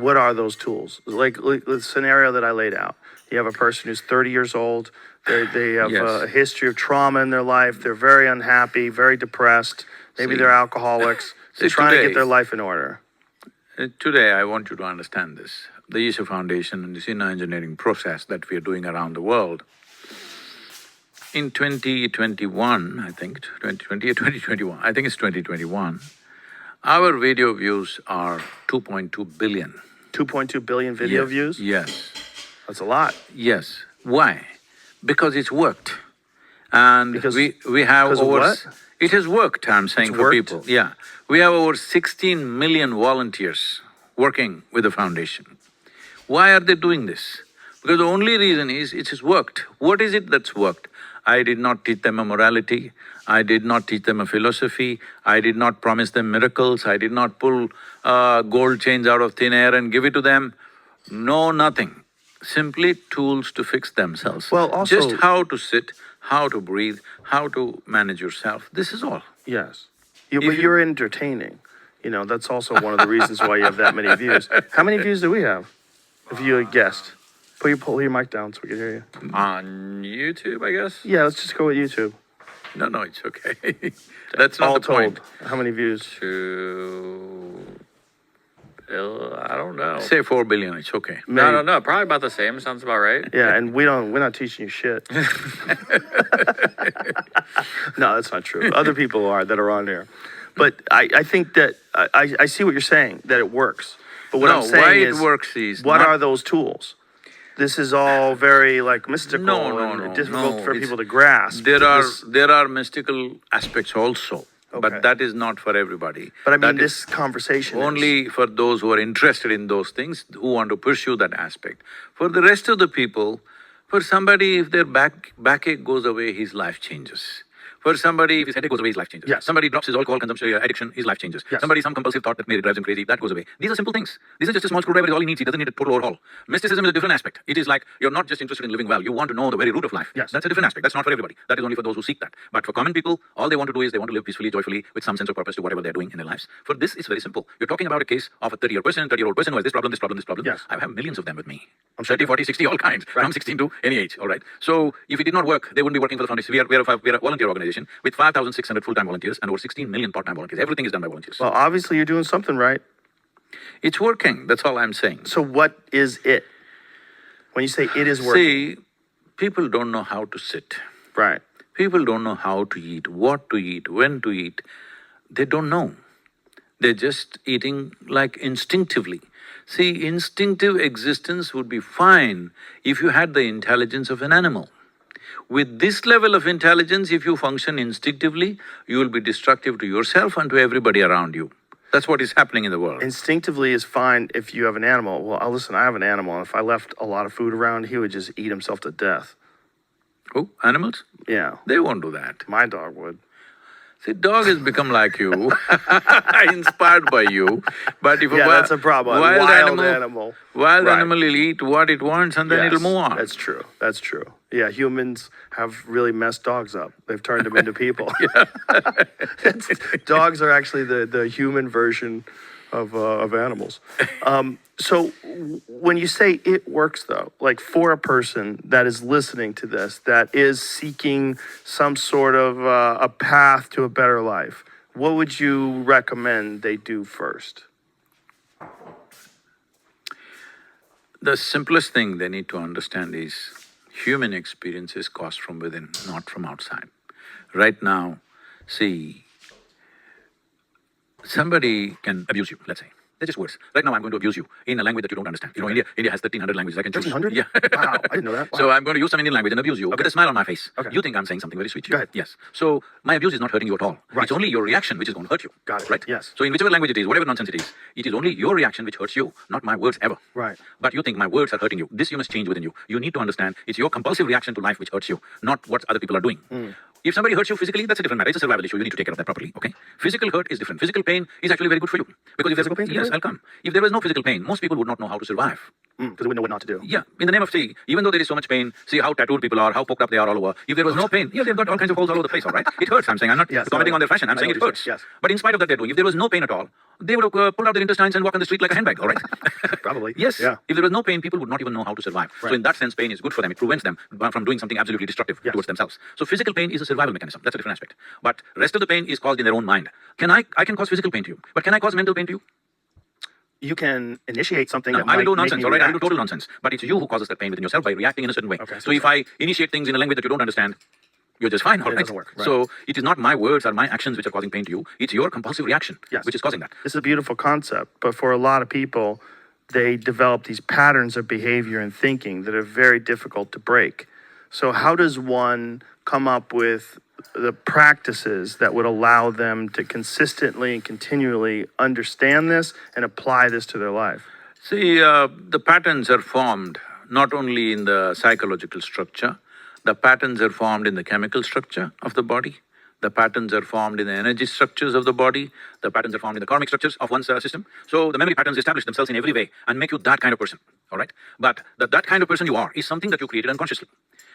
What are those tools? Like the scenario that I laid out. You have a person who's 30 years old. They have Yes. a history of trauma in their life. They're very unhappy, very depressed. Maybe See- they're alcoholics. They're See, trying to get today- their life in order. Today, I want you to understand this. The Isha Foundation and this inner engineering process that we are doing around the world. In 2021, I think, 2020 or 2021, I think it's 2021, our video views are 2.2 billion. 2.2 billion video Yes, views? Yes, That's a lot. yes. Why? Because it's worked. And Because- we have because of over… what? It has worked, I'm saying, It's for worked? people. Yeah. We have over 16 million volunteers working with the foundation. Why are they doing this? Because the only reason is it has worked. What is it that's worked? I did not teach them a morality, I did not teach them a philosophy, I did not promise them miracles, I did not pull gold chains out of thin air and give it to them. No, nothing. Simply tools to fix themselves. Well, also- Just how to sit, how to breathe, how to manage yourself, this is all. Yes. If But you- you're entertaining. You know, that's also one of the reasons why you have that many views. How many views do we have? If you had guessed. Pull your mic down so we can hear you. On YouTube, I guess? Yeah, let's just go with YouTube. No, it's okay. That's not All the point. told, how many views? I don't know. Say 4 billion, it's okay. No, probably about the same, sounds about right. Yeah, and we're not teaching you shit. No, that's not true. Other people are that are on there. But I think that, I see what you're saying, that it works. But what No, I'm saying why is, it works is what not- are those tools? This is all very like mystical and difficult for it's- people to grasp. There are mystical aspects also, Okay. but that is not for everybody. But I mean, That is this conversation is, only for those who are interested in those things, who want to pursue that aspect. For the rest of the people, for somebody, if their backache goes away, his life changes. For somebody, if his headache goes away, his life changes. Yes. Somebody drops his alcohol consumption, addiction, his life changes. Yes. Somebody, some compulsive thought that maybe drives him crazy, that goes away. These are simple things. These are just a small screwdriver is all he needs. He doesn't need a total overhaul. Mysticism is a different aspect. It is like, you're not just interested in living well, you want to know the very root of life. Yes. That's a different aspect. That's not for everybody. That is only for those who seek that. But for common people, all they want to do is they want to live peacefully, joyfully, with some sense of purpose to whatever they're doing in their lives. For this, it's very simple. You're talking about a case of a 30-year-old person who has this problem, this problem, this problem. Yes. I have millions of them with me. I'm sure 30, 40, 60, all kinds, from 16 to any age, all right? So, if it did not work, they wouldn't be working for the foundation. We are a volunteer organization with 5,600 full-time volunteers and over 16 million part-time volunteers. Everything is done by volunteers. well, obviously you're doing something right. It's working, that's all I'm saying. So what is it? When you say it is working, See, people don't know how to sit. right? People don't know how to eat, what to eat, when to eat. They don't know. They're just eating like instinctively. See, instinctive existence would be fine if you had the intelligence of an animal. With this level of intelligence, if you function instinctively, you will be destructive to yourself and to everybody around you. That's what is happening in the world. Instinctively is fine if you have an animal. Well, listen, I have an animal, and if I left a lot of food around, he would just eat himself to death. Oh, animals? Yeah, They won't do that. my dog would. See, dog has become like you, inspired by you. But if Yeah, that's a problem. wild Wild animal, animal. wild Right. animal will eat what it wants and then Yes, it'll move on. That's true. That's true. Yeah, humans have really messed dogs up. They've turned them into people. Dogs are actually the human version of animals. So when you say it works, though, like for a person that is listening to this, that is seeking some sort of a path to a better life, what would you recommend they do first? The simplest thing they need to understand is human experience is caused from within, not from outside. Right now, see, somebody can abuse you, let's say. They're just words. Right now, I'm going to abuse you in a language that you don't understand. You know, India has 1,300 languages. I can choose. 1,300? Yeah. Wow, I didn't know that. So Wow. I'm going to use some Indian language and abuse you with a smile on my face. Okay. You think I'm saying something very sweet to you. Go ahead. Yes. So my abuse is not hurting you at all. Right. It's only your reaction which is going to hurt you. Got it. Right? Yes. So in whichever language it is, whatever nonsense it is only your reaction which hurts you, not my words ever. Right. But you think my words are hurting you. This you must change within you. You need to understand it's your compulsive reaction to life which hurts you, not what other people are doing. If somebody hurts you physically, that's a different matter. It's a survival issue. You need to take care of that properly, okay? Physical hurt is different. Physical pain is actually very good for you. Because if Physical pain is yes, good? I'll come. If there was no physical pain, most people would not know how to survive. Because they wouldn't know what not to do. Yeah, in the name of, see, even though there is so much pain, see how tattooed people are, how poked up they are all over. If there was no pain, yeah, they've got all kinds of holes all over the place, all right? It hurts, I'm saying. I'm not Yes, commenting no, on their fashion. I'm I saying know it what you're hurts. saying, yes. But in spite of that, they're doing. If there was no pain at all, they would have pulled out their intestines and walked on the street like a handbag, all right? Probably. Yes. Yeah. If there was no pain, people would not even know how to survive. So Right. in that sense, pain is good for them. It prevents them from doing something absolutely destructive Yes. towards themselves. So physical pain is a survival mechanism. That's a different aspect. But rest of the pain is caused in their own mind. I can cause physical pain to you, but can I cause mental pain to you? You can initiate something No, that I will might do make nonsense, me all right? I will do react. total nonsense. But it's you who causes that pain within yourself by reacting in a certain way. Okay, So if I initiate things in a language that you don't understand, you're just fine, all right? doesn't work, right. So it is not my words or my actions which are causing pain to you. It's your compulsive reaction Yes. which is causing that. This is a beautiful concept, but for a lot of people, they develop these patterns of behavior and thinking that are very difficult to break. So how does one come up with the practices that would allow them to consistently and continually understand this and apply this to their life? See, the patterns are formed not only in the psychological structure, the patterns are formed in the chemical structure of the body, the patterns are formed in the energy structures of the body, the patterns are formed in the karmic structures of one's system. So the memory patterns establish themselves in every way and make you that kind of person, all right? But that kind of person you are is something that you created unconsciously.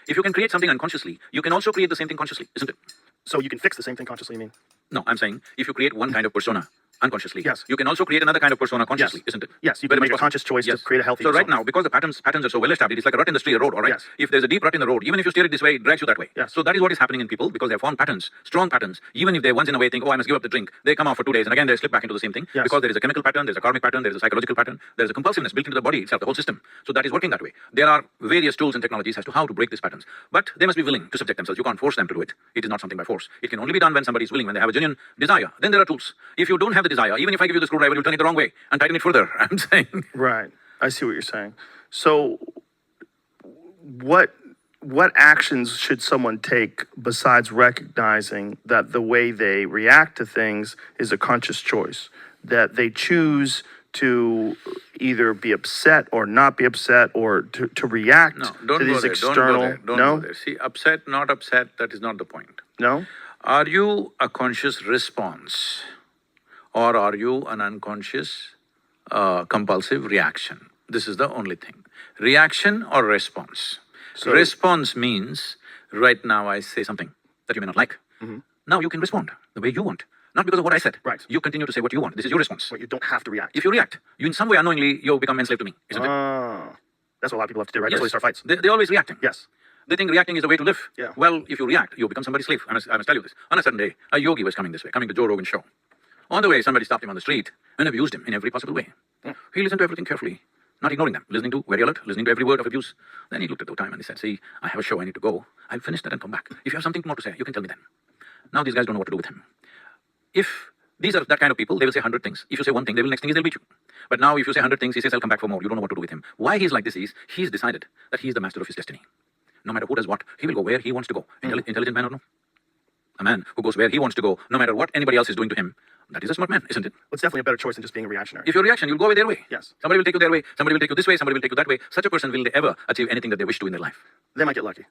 If you can create something unconsciously, you can also create the same thing consciously, isn't it? So you can fix the same thing consciously, you mean? No, I'm saying if you create one kind of persona unconsciously, Yes. you can also create another kind of persona consciously, isn't it? Yes, you Very can make much a conscious choice to Yes. create a healthy So right persona. now, because the patterns are so well established, it's like a rut in the street, a road, all right? Yes. If there's a deep rut in the road, even if you steer it this way, it drags you that way. Yes. So that is what is happening in people because they have formed patterns, strong patterns. Even if they once in a way think, oh, I must give up the drink, they come off for 2 days and again they slip back into the same thing Yes. because there is a chemical pattern, there's a karmic pattern, there is a psychological pattern, there is a compulsiveness built into the body itself, the whole system. So that is working that way. There are various tools and technologies as to how to break these patterns, but they must be willing to subject themselves. You can't force them to do it. It is not something by force. It can only be done when somebody is willing, when they have a genuine desire. Then there are tools. If you don't have the desire, even if I give you the screwdriver, you'll turn it the wrong way and tighten it further. I'm saying. Right. I see what you're saying. So what actions should someone take besides recognizing that the way they react to things is a conscious choice? That they choose to either be upset or not be upset or to react No, to don't go these there. external. Don't go there. See, upset, not upset, that is not the point. No? Are you a conscious response or are you an unconscious compulsive reaction? This is the only thing. Reaction or response? So- Response means, right now I say something that you may not like. Now you can respond the way you want, not because of what I said. Right. You continue to say what you want. This is your response. But you don't have to react. If you react, you in some way unknowingly, you become enslaved to me, isn't it? That's what a lot of people have to do, right? Yes. That's why they start fights. They're always reacting. Yes. They think reacting is the way to live. Yeah. Well, if you react, you become somebody's slave. I must tell you this. On a certain day, a yogi was coming this way, coming to Joe Rogan show. On the way, somebody stopped him on the street and abused him in every possible way. He listened to everything carefully, not ignoring them, listening to, very alert, listening to every word of abuse. Then he looked at the time and he said, see, I have a show, I need to go. I'll finish that and come back. If you have something more to say, you can tell me then. Now these guys don't know what to do with him. If these are that kind of people, they will say 100 things. If you say one thing, next thing is they'll beat you. But now if you say 100 things, he says, I'll come back for more. You don't know what to do with him. Why he's like this is, he's decided that he's the master of his destiny. No matter who does what, he will go where he wants to go. Intelligent man or no? A man who goes where he wants to go, no matter what anybody else is doing to him, that is a smart man, isn't it? Well, it's definitely a better choice than just being a reactionary. If you're a reaction, you'll go away their way. Yes. Somebody will take you their way, somebody will take you this way, somebody will take you that way. Such a person will ever achieve anything that they wish to in their life. They might get lucky.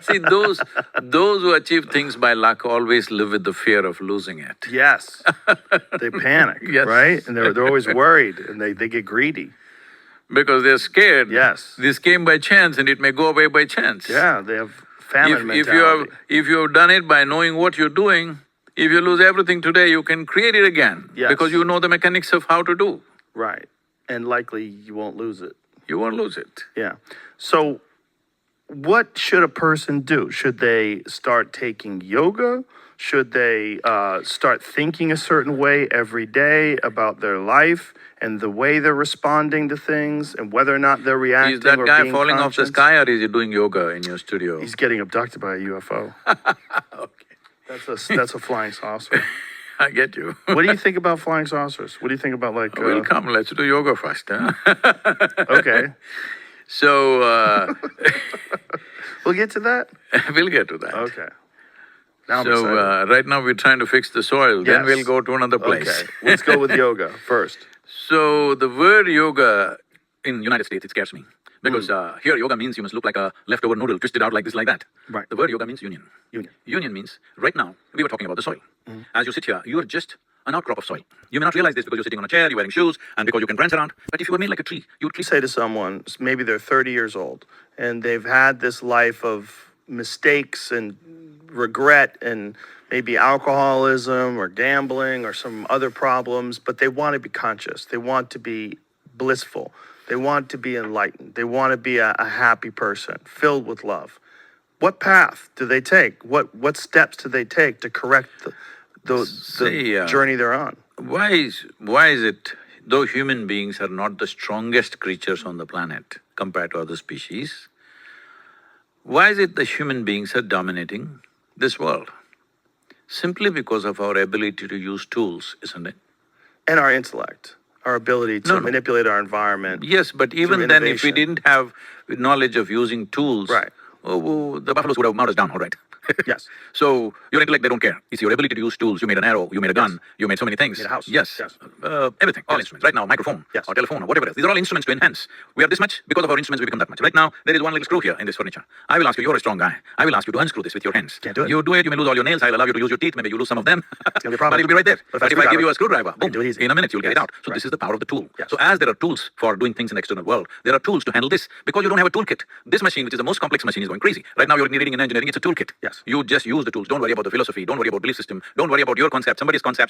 See, those who achieve things by luck always live with the fear of losing it. Yes. They panic, Yes. right? And they're always worried and they get greedy. Because they're scared. Yes. This came by chance and it may go away by chance. Yeah, they have famine If mentality. you have done it by knowing what you're doing, if you lose everything today, you can create it again. Yes. Because you know the mechanics of how to do. Right. And likely you won't lose it. You won't lose it. Yeah. So what should a person do? Should they start taking yoga? Should they start thinking a certain way every day about their life and the way they're responding to things and whether or not they're reacting Is that or guy being falling off the conscious? sky or is he doing yoga in your studio? He's getting abducted by a UFO. Okay. That's a flying saucer. I get you. What do you think about flying saucers? What do you think about like? We'll come, let's do yoga first, huh? Okay, So, we'll get to that. we'll get to that. Okay. Now I'm So, excited. right now we're trying to fix the soil, then Yes. we'll go to another place. Okay, let's go with yoga first. So, the word yoga in United States, it scares me. Because here yoga means you must look like a leftover noodle, twisted out like this, like that. Right. The word yoga means union. Union. Union means, right now, we were talking about the soil. As you sit here, you are just an outcrop of soil. You may not realize this because you're sitting on a chair, you're wearing shoes, and because you can prance around. But if you were made like a tree, you would Say to someone, maybe they're 30 years old, and they've had this life of mistakes and regret and maybe alcoholism or gambling or some other problems, but they want to be conscious. They want to be blissful. They want to be enlightened. They want to be a happy person filled with love. What path do they take? What steps do they take to correct the journey they're on? Why is it, though human beings are not the strongest creatures on the planet compared to other species, why is it the human beings are dominating this world? Simply because of our ability to use tools, isn't it? And our intellect, our ability to manipulate our environment. Yes, but even then, if we innovation. didn't have knowledge of using tools, Right. the buffaloes would have mowed us down, all right? Yes. So, your intellect, they don't care. It's your ability to use tools. You made an arrow, you made a gun, you made so many things. You made a house. Yes. Yes. Everything, all instruments. Right now, microphone, Yes. or telephone, or whatever it is. These are all instruments to enhance. We are this much, because of our instruments we become that much. Right now, there is one little screw here in this furniture. I will ask you, you're a strong guy. I will ask you to unscrew this with your hands. Can't do it. You do it, you may lose all your nails, I'll allow you to use your teeth, maybe you lose some of them. It's gonna be a problem. But it'll be right there. But But if I give you a screwdriver, boom, do it easy. in a minute you'll get it Yes. out. So Right. this is the power of the tool. Yes. So as there are tools for doing things in the external world, there are tools to handle this. Because you don't have a toolkit. This machine, which is the most complex machine, is going crazy. Right now you're reading in engineering, it's a toolkit. Yes. You just use the tools. Don't worry about the philosophy, don't worry about belief system, don't worry about your concept, somebody's concept.